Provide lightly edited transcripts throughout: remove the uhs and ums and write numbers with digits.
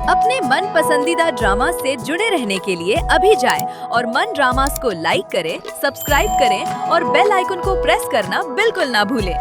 अपने मन पसंदीदा ड्रामा से जुड़े रहने के लिए अभी जाएं और मन ड्रामास को लाइक करें, सब्सक्राइब करें और बेल आइकन को प्रेस करना बिल्कुल ना भूलें।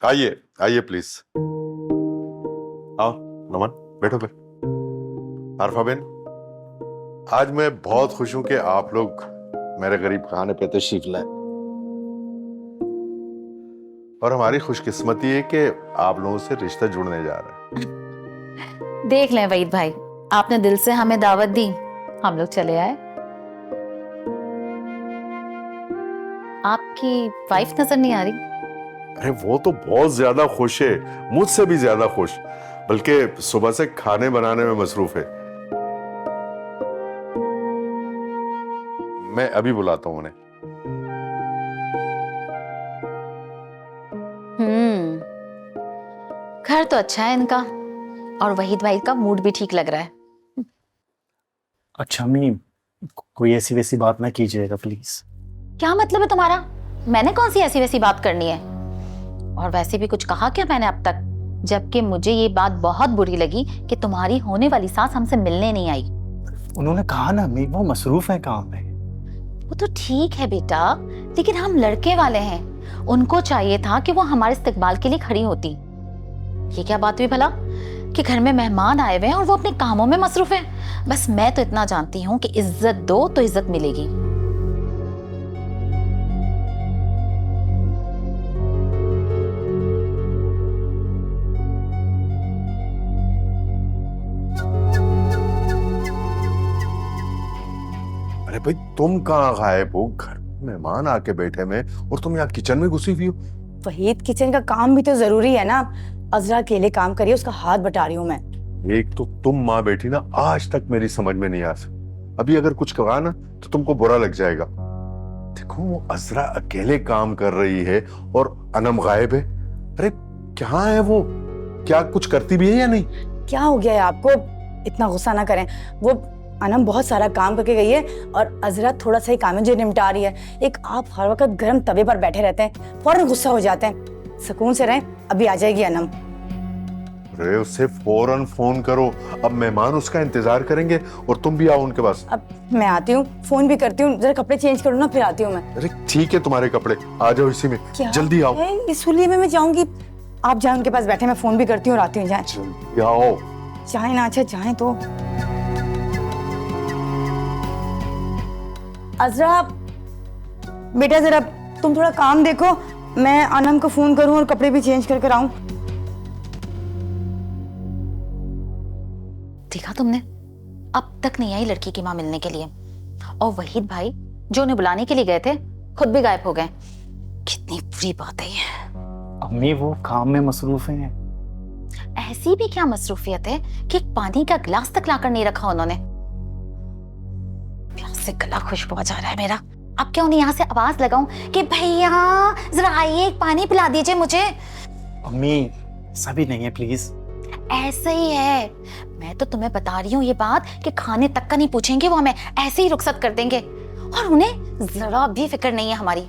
आइए आइए प्लीज। आओ नमन, बैठो पे। आरफा बेन, आज मैं बहुत खुश हूं कि आप लोग मेरे गरीब खाने पे तशरीफ लाए और हमारी खुशकिस्मती है कि आप लोगों से रिश्ता जुड़ने जा रहा है। देख लें वहीद भाई, आपने दिल से हमें दावत दी, हम लोग चले आए। आपकी वाइफ नजर नहीं आ रही? अरे वो तो बहुत ज्यादा खुश है, मुझसे भी ज्यादा खुश, बल्कि सुबह से खाने बनाने में मसरूफ है। मैं अभी बुलाता हूं उन्हें। घर तो अच्छा है इनका और वहीद भाई का मूड भी ठीक लग रहा है। अच्छा अम्मी, कोई ऐसी वैसी बात ना कीजिएगा प्लीज। क्या मतलब है तुम्हारा? मैंने कौन सी ऐसी वैसी बात करनी है? और वैसे भी कुछ कहा क्या मैंने अब तक? जबकि मुझे ये बात बहुत बुरी लगी कि तुम्हारी होने वाली सास हमसे मिलने नहीं आई। उन्होंने कहा ना अम्मी, वो मसरूफ है काम पे। वो तो ठीक है बेटा, लेकिन हम लड़के वाले हैं, उनको चाहिए था कि वो हमारे इस्तकबाल के लिए खड़ी होती। ये क्या बात हुई भला कि घर में मेहमान आए हुए हैं और वो अपने कामों में मसरूफ है। बस मैं तो इतना जानती हूँ कि इज्जत दो तो इज्जत मिलेगी। अरे भाई, तुम कहाँ गायब हो? घर में मेहमान आके बैठे में और तुम यहाँ किचन में घुसी हुई हो। वहीद, किचन का काम भी तो जरूरी है ना। अजरा अकेले काम करिए, उसका हाथ बटा रही हूँ मैं। एक तो तुम माँ बेटी ना, आज तक मेरी समझ में नहीं आ सकती। अभी अगर कुछ कहा ना तो तुमको बुरा लग जाएगा। देखो, वो अजरा अकेले काम कर रही है और अनम गायब है। अरे क्या है वो? क्या कुछ करती भी है या नहीं? क्या हो गया है आपको? इतना गुस्सा ना करें। वो अनम बहुत सारा काम करके गई है और अजरा थोड़ा सा ही काम है जो निपटा रही है। एक आप हर वक्त गर्म तवे पर बैठे रहते हैं, फौरन गुस्सा हो जाते हैं। सुकून से रहें, अभी आ जाएगी अनम। अरे उसे फौरन फोन करो, अब मेहमान उसका इंतजार करेंगे और तुम भी आओ उनके पास। अब मैं आती हूँ, फोन भी करती हूँ, जरा कपड़े चेंज करूँ ना, फिर आती हूँ मैं। अरे ठीक है, तुम्हारे कपड़े, आ जाओ इसी में। जल्दी आओ। इस हुलिये में मैं जाऊंगी, आप जाए उनके पास बैठे, मैं फोन भी करती हूँ और आती हूँ। जाए जल्दी आओ। जाए ना, अच्छा जाए तो। अजरा बेटा, जरा तुम थोड़ा काम देखो, मैं अनम को फोन करूं और कपड़े भी चेंज कर आऊं। देखा तुमने, अब तक नहीं आई लड़की की माँ मिलने के लिए। और वहीद भाई जो उन्हें बुलाने के लिए गए थे, खुद भी गायब हो गए। कितनी बुरी बात है ये। अम्मी वो काम में मसरूफ हैं। ऐसी भी क्या मसरूफियत है कि एक पानी का गिलास तक लाकर नहीं रखा उन्होंने। प्यास से गला खुशबू आ जा रहा है मेरा। अब क्या उन्हें यहाँ से आवाज लगाऊं कि भैया जरा आइए, एक पानी पिला दीजिए मुझे? अम्मी सभी नहीं है प्लीज। ऐसे ही है, मैं तो तुम्हें बता रही हूँ ये बात कि खाने तक का नहीं पूछेंगे वो, हमें ऐसे ही रुखसत कर देंगे। और उन्हें जरा भी फिक्र नहीं है हमारी।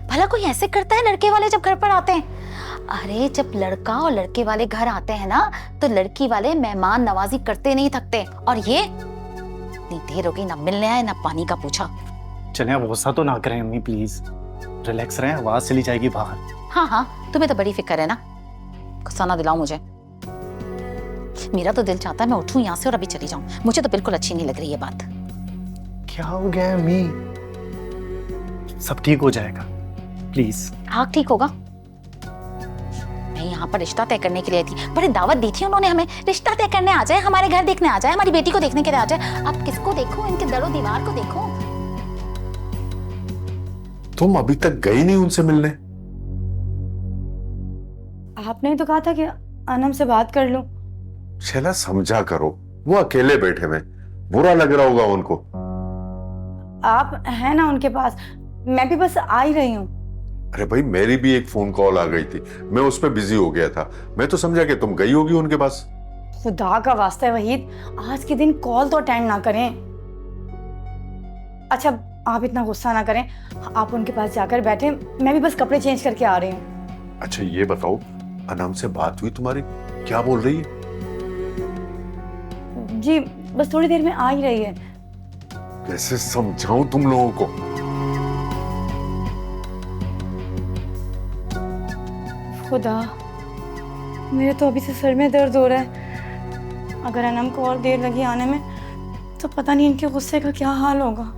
भला कोई ऐसे करता है लड़के वाले जब घर पर आते हैं? अरे जब लड़का और लड़के वाले घर आते हैं ना, तो लड़की वाले मेहमान नवाजी करते नहीं थकते। और ये इतनी देर हो गई, ना मिलने आए ना पानी का पूछा। चले अब गुस्सा तो ना करें अम्मी प्लीज, रिलैक्स रहें, आवाज चली जाएगी बाहर। हाँ हाँ, तुम्हें तो बड़ी फिक्र है ना। गुस्सा ना दिलाओ मुझे। मेरा तो दिल चाहता है मैं उठूं यहाँ से और अभी चली जाऊं। मुझे तो बिल्कुल अच्छी नहीं लग रही ये बात। क्या हो गया अम्मी? सब ठीक हो जाएगा प्लीज। हाँ ठीक होगा। मैं यहाँ पर रिश्ता तय करने के लिए थी, बड़ी दावत दी थी उन्होंने हमें। रिश्ता तय करने आ जाए, हमारे घर देखने आ जाए, हमारी बेटी को देखने के लिए आ जाए। अब किसको देखो? इनके दरो दीवार को देखो। तुम अभी तक गई नहीं उनसे मिलने? आपने तो कहा था कि अनम से बात कर लूं। शैला समझा करो, वो अकेले बैठे में, बुरा लग रहा होगा उनको। आप हैं ना उनके पास? मैं भी बस आ ही रही हूँ। अरे भाई, मेरी भी एक फोन कॉल आ गई थी, मैं उस पर बिजी हो गया था। मैं तो समझा कि तुम गई होगी उनके पास। खुदा का वास्ता है वहीद, आज के दिन कॉल तो अटेंड ना करें। अच्छा आप इतना गुस्सा ना करें, आप उनके पास जाकर बैठे, मैं भी बस कपड़े चेंज करके आ रही हूँ। अच्छा ये बताओ, अनम से बात हुई तुम्हारी? क्या बोल रही है? जी बस थोड़ी देर में आ ही रही है। कैसे समझाऊं तुम लोगों को? खुदा, मेरे तो अभी से सर में दर्द हो रहा है। अगर अनम को और देर लगी आने में तो पता नहीं इनके गुस्से का क्या हाल होगा।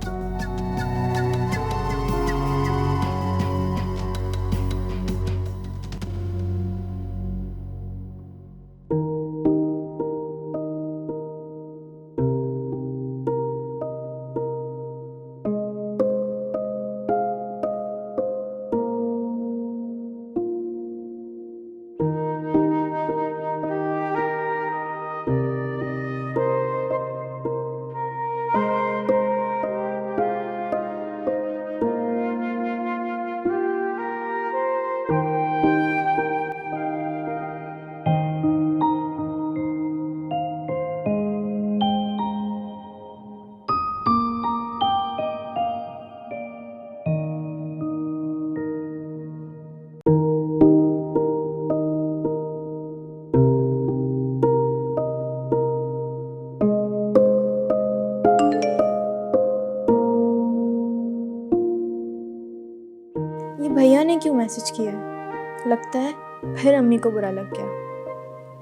ये भैया ने क्यों मैसेज किया है? लगता है फिर अम्मी को बुरा लग गया।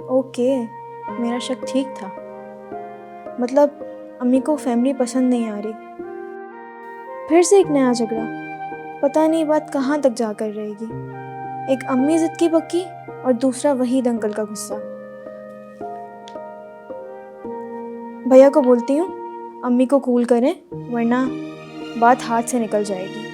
ओके, मेरा शक ठीक था। मतलब अम्मी को फैमिली पसंद नहीं आ रही। फिर से एक नया झगड़ा। पता नहीं बात कहाँ तक जाकर रहेगी। एक अम्मी जिद की पक्की और दूसरा वहीद अंकल का गुस्सा। भैया को बोलती हूँ अम्मी को कूल करें, वरना बात हाथ से निकल जाएगी।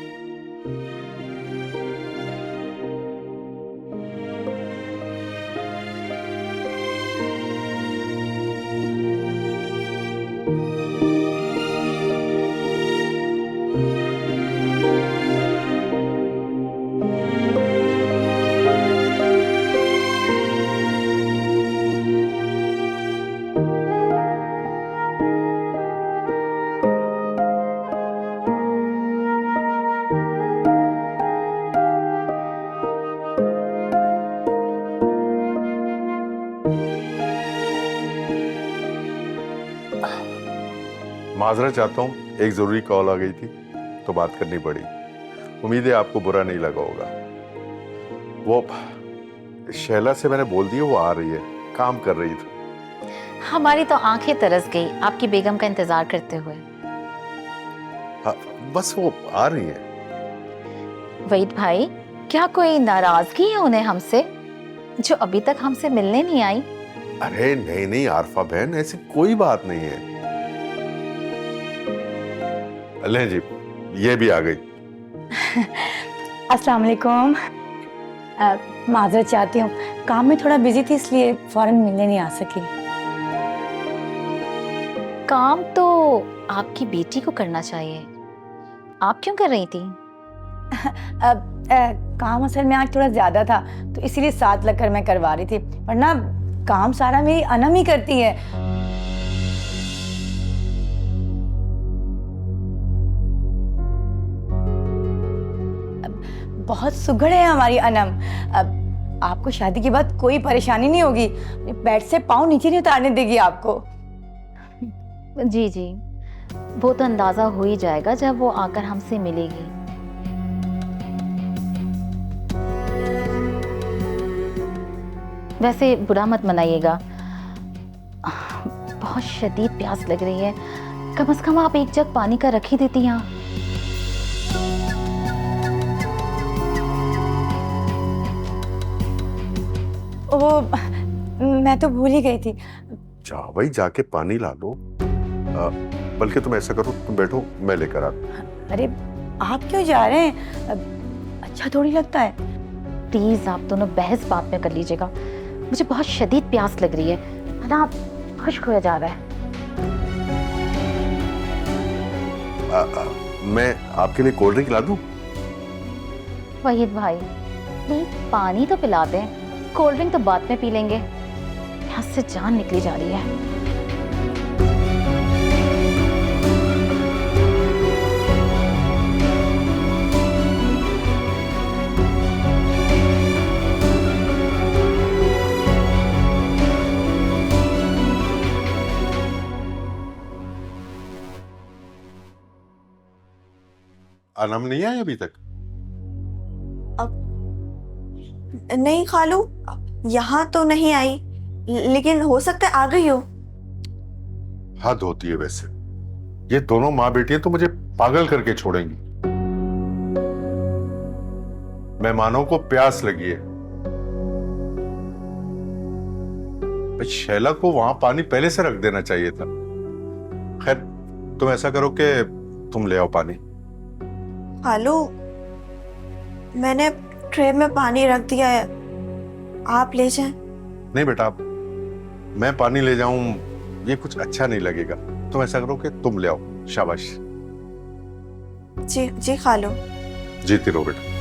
माजरा चाहता हूँ, एक जरूरी कॉल आ गई थी तो बात करनी पड़ी। उम्मीद है आपको बुरा नहीं लगा होगा। वो शैला से मैंने बोल दिया, वो आ रही है, काम कर रही थी। हमारी तो आंखें तरस गई आपकी बेगम का इंतजार करते हुए। हाँ, बस वो आ रही है। वहीद भाई, क्या कोई नाराजगी है उन्हें हमसे, जो अभी तक हमसे मिलने नहीं आई? अरे नहीं नहीं आरफा बहन, ऐसी कोई बात नहीं है। ले जी, ये भी आ गई। अस्सलाम वालेकुम। माजरत चाहती हूँ, काम में थोड़ा बिजी थी इसलिए फौरन मिलने नहीं आ सकी। काम तो आपकी बेटी को करना चाहिए, आप क्यों कर रही थी? काम असल में आज थोड़ा ज्यादा था तो इसीलिए साथ लगकर मैं करवा रही थी, वरना काम सारा मेरी अनम ही करती है। बहुत सुघड़ है हमारी अनम। अब आपको शादी के बाद कोई परेशानी नहीं होगी, बेड से पाँव नीचे नहीं उतारने देगी आपको। जी जी, वो तो अंदाजा हो ही जाएगा जब वो आकर हमसे मिलेगी। वैसे बुरा मत मनाइएगा, बहुत शदीद प्यास लग रही है। कम से कम आप एक जग पानी का रख ही देती यहाँ। वो मैं तो भूल ही गई थी। जाओ भाई, जाके पानी ला लो। बल्कि तुम ऐसा करो, तुम बैठो, मैं लेकर आता। अरे आप क्यों जा रहे हैं? अच्छा थोड़ी लगता है। प्लीज आप दोनों बहस बात में कर लीजिएगा, मुझे बहुत शदीद प्यास लग रही है ना, खुश्क हो जा रहा है। मैं आपके लिए कोल्ड ड्रिंक ला दूं? वहीद भाई प्लीज पानी तो पिला दें, कोल्ड ड्रिंक तो बाद में पी लेंगे। यहाँ से जान निकली जा रही है। अनम नहीं आया अभी तक? नहीं खालू, यहाँ तो नहीं आई, लेकिन हो सकता है आ गई हो। हद होती है वैसे, ये दोनों माँ बेटियां तो मुझे पागल करके छोड़ेंगी। मेहमानों को प्यास लगी है। भाई शैला को वहां पानी पहले से रख देना चाहिए था। खैर तुम ऐसा करो कि तुम ले आओ पानी। खालू, मैंने ट्रे में पानी रख दिया है, आप ले जाएं। नहीं बेटा, मैं पानी ले जाऊं ये कुछ अच्छा नहीं लगेगा। तुम ऐसा करो कि तुम ले आओ। शाबाश। जी जी खालू। जीती रहो बेटा।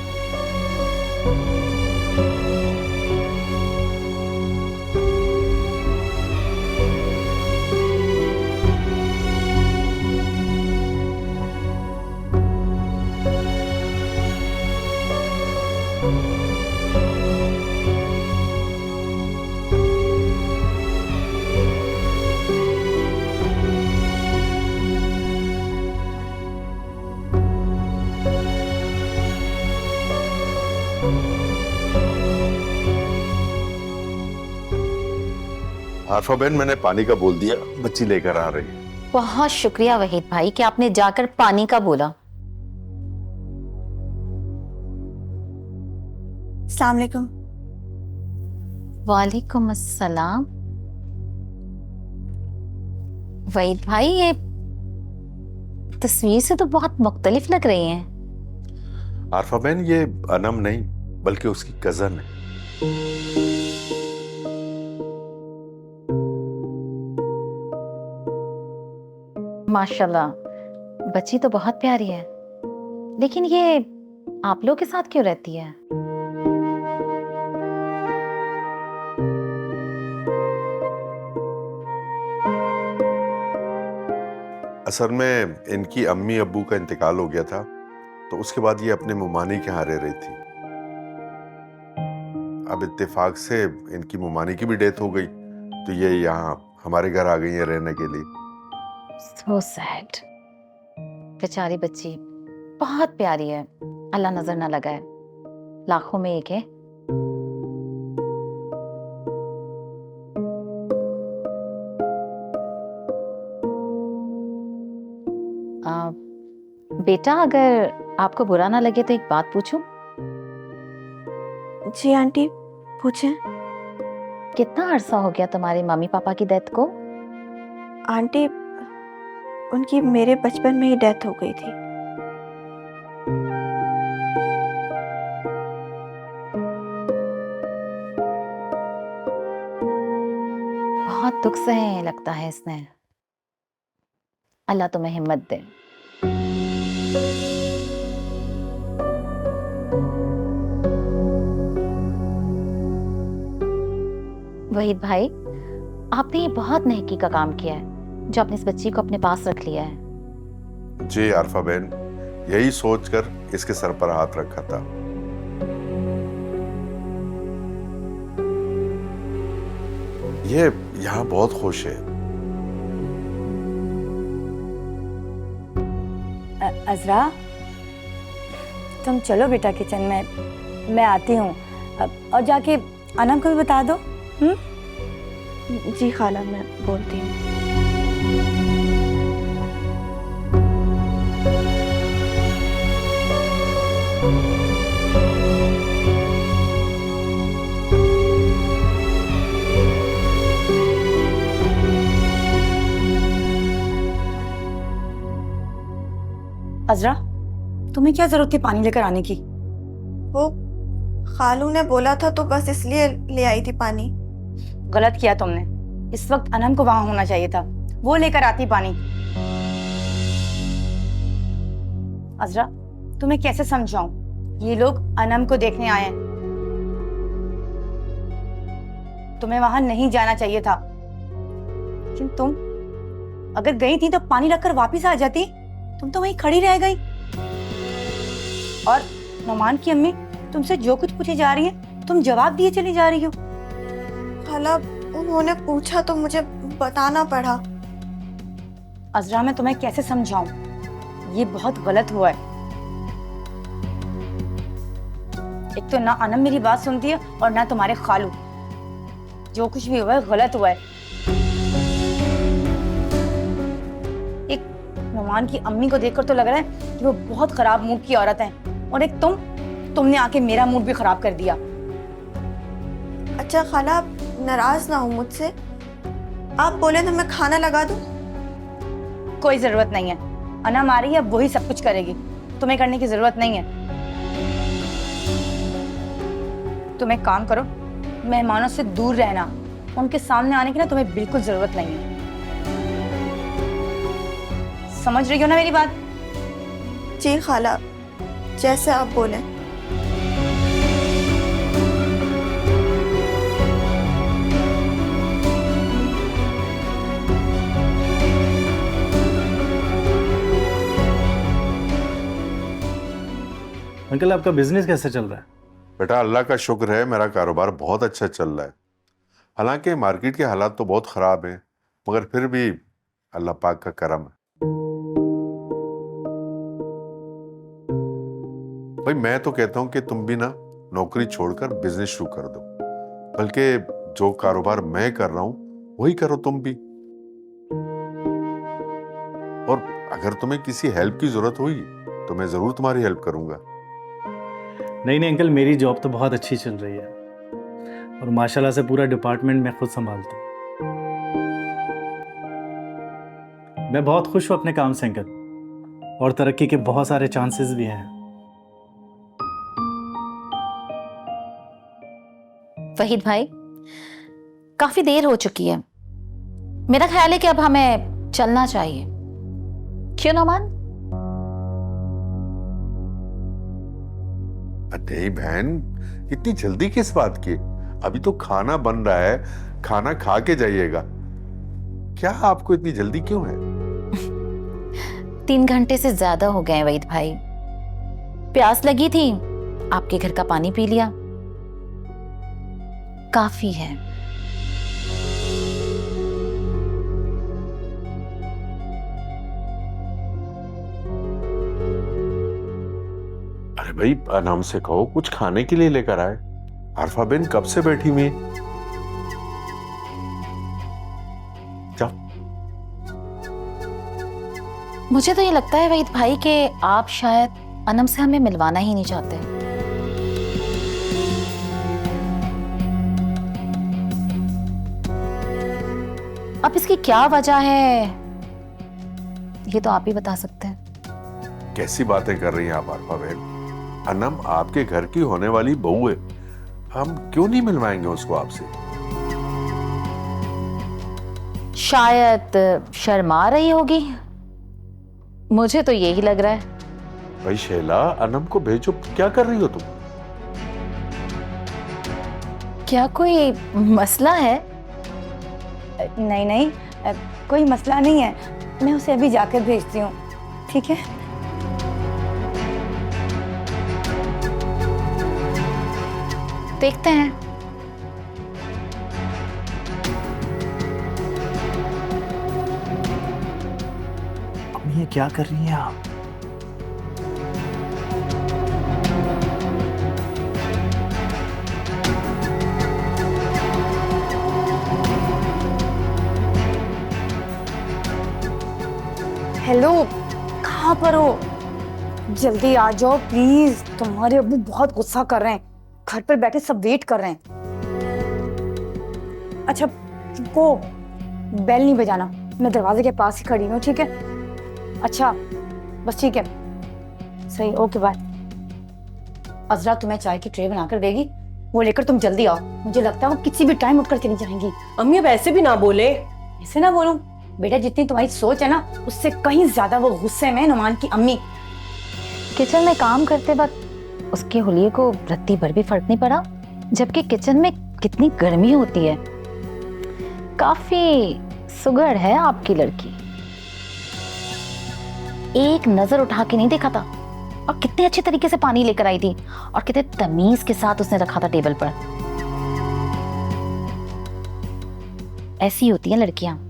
आरफा बहन, मैंने पानी का बोल दिया, बच्ची लेकर आ रही है। बहुत शुक्रिया वहीद भाई कि आपने जाकर पानी का बोला। अस्सलाम वालेकुम। वालेकुम अस्सलाम। वहीद भाई, ये तस्वीर से तो बहुत मुख्तलिफ लग रही हैं। आरफा बहन, ये अनम नहीं बल्कि उसकी कजन है। माशाल्लाह, बच्ची तो बहुत प्यारी है, लेकिन ये आप लोग के साथ क्यों रहती है? असल में इनकी अम्मी अब्बू का इंतकाल हो गया था, तो उसके बाद ये अपने मुमानी के यहाँ रह रही थी। अब इत्तेफाक से इनकी मुमानी की भी डेथ हो गई, तो ये यहाँ हमारे घर आ गई है रहने के लिए। So sad। बेचारी बच्ची बहुत प्यारी है, अल्लाह नजर ना लगाए, लाखों में एक है। बेटा, अगर आपको बुरा ना लगे तो एक बात पूछूं? जी आंटी, पूछें। कितना अरसा हो गया तुम्हारे मम्मी पापा की डेथ को? आंटी, उनकी मेरे बचपन में ही डेथ हो गई थी। बहुत दुख सहे लगता है इसने। अल्लाह तुम्हें हिम्मत दे। वहीद भाई, आपने ये बहुत नेकी का काम किया है जो आपने इस बच्ची को अपने पास रख लिया है। जी आरफा बहन, यही सोचकर इसके सर पर हाथ रखा था। ये यहाँ बहुत खुश है। अजरा, तुम चलो बेटा किचन में, मैं आती हूँ। और जाके अनम को भी बता दो। जी खाला, मैं बोलती हूँ। अजरा, तुम्हें क्या जरूरत थी पानी लेकर आने की? वो खालू ने बोला था तो बस इसलिए ले आई थी पानी। गलत किया तुमने। इस वक्त अनम को वहां होना चाहिए था, वो लेकर आती पानी। अजरा, तुम्हें कैसे समझाऊं? ये लोग अनम को देखने आए हैं। तुम्हें वहां नहीं जाना चाहिए था, लेकिन तुम अगर गई थी तो पानी रखकर वापस आ जाती। तुम तो वहीं खड़ी रह गई। और नुमान की अम्मी तुमसे जो कुछ पूछी जा रही है तुम जवाब दिए चली जा रही हो। खाला, उन्होंने पूछा तो मुझे बताना पड़ा। अजरा, मैं तुम्हें कैसे समझाऊं? ये बहुत गलत हुआ है। एक तो ना अनम मेरी बात सुनती है और ना तुम्हारे खालू। जो कुछ भी हुआ है गलत हुआ है। एक नुमान की अम्मी को देखकर तो लग रहा है कि वो बहुत खराब मूड की औरत है, और एक तुमने आके मेरा मूड भी खराब कर दिया। अच्छा खाला, नाराज ना हो मुझसे। आप बोले तो मैं खाना लगा दूं? कोई जरूरत नहीं है। अनम आ रही है, वही सब कुछ करेगी। तुम्हें करने की जरूरत नहीं है। तुम एक काम करो, मेहमानों से दूर रहना। उनके सामने आने की ना तुम्हें बिल्कुल जरूरत नहीं है। समझ रही हो ना मेरी बात? जी खाला, जैसे आप बोले। अंकल, आपका बिजनेस कैसे चल रहा है? बेटा, अल्लाह का शुक्र है, मेरा कारोबार बहुत अच्छा चल रहा है। हालांकि मार्केट के हालात तो बहुत खराब हैं, मगर फिर भी अल्लाह पाक का करम है। भाई, मैं तो कहता हूं कि तुम भी ना नौकरी छोड़कर बिजनेस शुरू कर दो। बल्कि जो कारोबार मैं कर रहा हूं वही करो तुम भी। और अगर तुम्हें किसी हेल्प की जरूरत हुई तो मैं जरूर तुम्हारी हेल्प करूंगा। नहीं अंकल, मेरी जॉब तो बहुत अच्छी चल रही है और माशाल्लाह से पूरा डिपार्टमेंट मैं खुद संभालता हूँ। मैं बहुत खुश हूँ अपने काम से अंकल, और तरक्की के बहुत सारे चांसेस भी हैं। वहीद भाई, काफी देर हो चुकी है। मेरा ख्याल है कि अब हमें चलना चाहिए। क्यों नुमान? नहीं बहन, इतनी जल्दी किस बात की? अभी तो खाना बन रहा है, खाना खा के जाइएगा। क्या आपको इतनी जल्दी क्यों है? 3 घंटे से ज्यादा हो गए वहीद भाई। प्यास लगी थी, आपके घर का पानी पी लिया, काफी है। अरे भाई, अनाम से कहो कुछ खाने के लिए लेकर आए। आरफा बेन कब से बैठी हुई? जाओ। मुझे तो ये लगता है वहीद भाई कि आप शायद अनम से हमें मिलवाना ही नहीं चाहते। अब इसकी क्या वजह है, ये तो आप ही बता सकते हैं। कैसी बातें कर रही हैं आप आरफा बेन? अनम आपके घर की होने वाली बहू है, हम क्यों नहीं मिलवाएंगे उसको आपसे? शायद शर्मा रही होगी, मुझे तो यही लग रहा है। भाई शैला, अनम को भेजो। क्या कर रही हो तुम? क्या कोई मसला है? नहीं, कोई मसला नहीं है। मैं उसे अभी जाकर भेजती हूँ, ठीक है? देखते हैं। अब ये क्या कर रही हैं आप? हेलो, कहाँ पर हो? जल्दी आ जाओ प्लीज। तुम्हारे अब्बू बहुत गुस्सा कर रहे हैं, घर पर बैठे सब वेट कर रहे हैं। अच्छा को बेल नहीं बजाना, मैं दरवाजे के पास ही खड़ी हूँ, ठीक है? अच्छा बस ठीक है, सही, ओके बाय। अजरा तुम्हें चाय की ट्रे बनाकर देगी, वो लेकर तुम जल्दी आओ। मुझे लगता है वो किसी भी टाइम उठकर चली जाएंगी। अम्मी अब ऐसे भी ना बोले। ऐसे ना बोलूं बेटा, जितनी तुम्हारी सोच है ना उससे कहीं ज्यादा वो गुस्से में नुमान की अम्मी। किचन में काम करते वक्त उसके हुलिये को रत्ती भर भी फर्क नहीं पड़ा, जबकि किचन में कितनी गर्मी होती है। काफी सुघड़ है आपकी लड़की। एक नजर उठा के नहीं देखा था, और कितने अच्छे तरीके से पानी लेकर आई थी, और कितने तमीज के साथ उसने रखा था टेबल पर। ऐसी होती हैं लड़कियां।